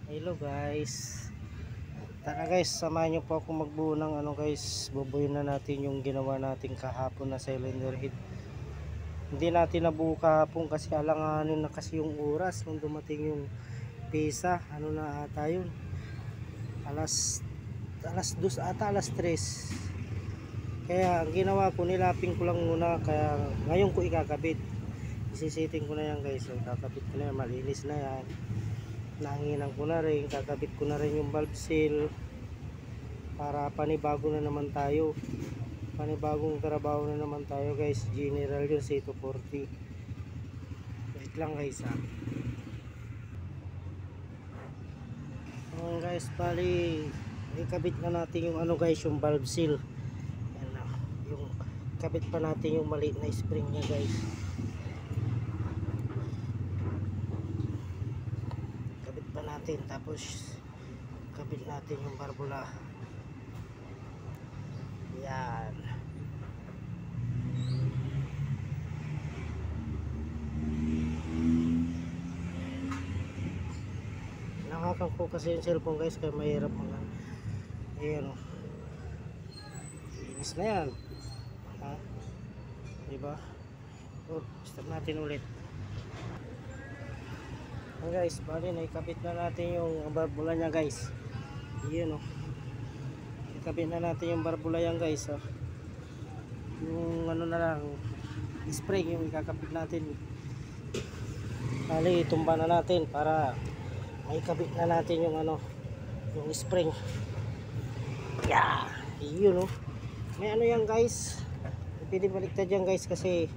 Hello guys. Tara guys, samahan niyo po ako magbuo ng guys. Bubuyin na natin yung ginawa natin kahapon na cylinder head. Hindi natin nabuo kahapon kasi alanganin na kasi yung oras nung dumating yung pisa. Ano na ata yun? Alas 2 ata, alas 3. Kaya ang ginawa ko, nilaping ko lang muna. Kaya ngayon ko ikakabit. Isisiting ko na yan guys. So, kakabit ko na yan. Malinis na yan. Nanginan ko na rin, kakabit ko na rin yung valve seal para panibago na naman tayo, panibagong trabaho na naman tayo guys. General yun, C240. Wait lang guys ha. Guys, bali ikabit na natin yung guys, yung valve seal. Yan na, yung kabit pa natin yung maliit na spring nya guys. Natin, tapos kabit natin yung barbula. Yan. Nakakang ko kasi yung cellphone guys, kaya mahirap mga ayan o. Inis na yan ha? Diba? Oh, start natin ulit. Guys, bali naikabit na natin yung barbula nya guys. Yun o. Ikabit na natin yung barbula yan guys. Yung na lang, spring yung ikakabit natin. Bali tumba na natin para maikabit na natin yung yung spring. Yeah, yun o. May yan guys. Pwede baliktad yan guys kasi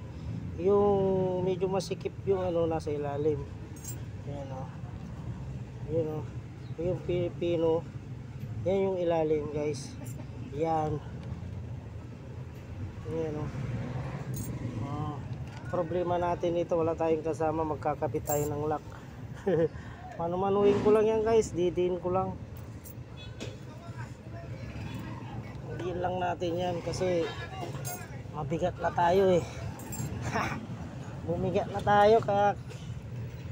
yung medyo masikip yung nasa ilalim. Ayan o. Ayan o. Yung pino. Yan yung ilalim guys. Yan. Ayan o. Problema natin ito, wala tayong kasama. Magkakabit tayo ng lock. Manumanuhin ko lang yan guys. Didiin ko lang. Didiin lang natin yan kasi mabigat na tayo eh. Bumigat na tayo kaya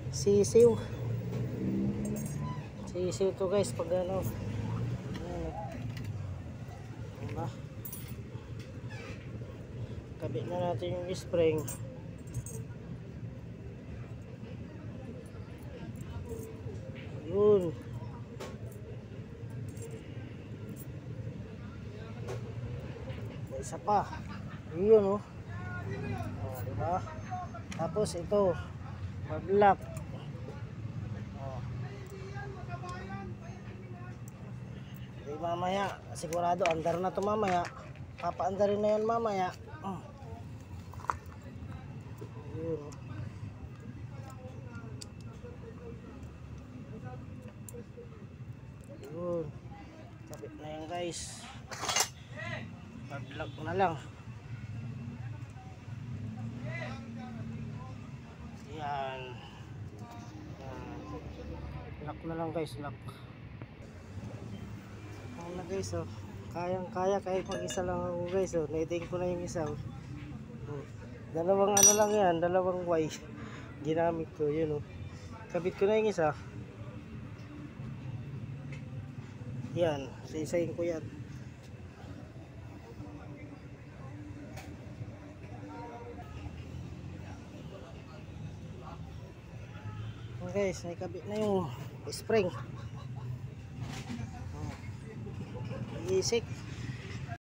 sisiw to guys pag diba? Kabit na natin yung spring. Yun. May isa pa. Yun diba? Tapos ito mag-lock. Mamaya sigurado andar na to mamaya, papaandarin na yan mamaya. Yun. Yun, kabit na yan guys. Pag-lock na lang yan. Lock na lang guys, lock na guys. Kayang-kaya kahit mag-isa lang ako guys. Naiting ko na yung isa. Dalawang lang yan, dalawang Y ginamit ko. Yun kabit ko na yung isa. Yan, isa-isahin ko yan. Guys, naikabit na yung spring. Isik.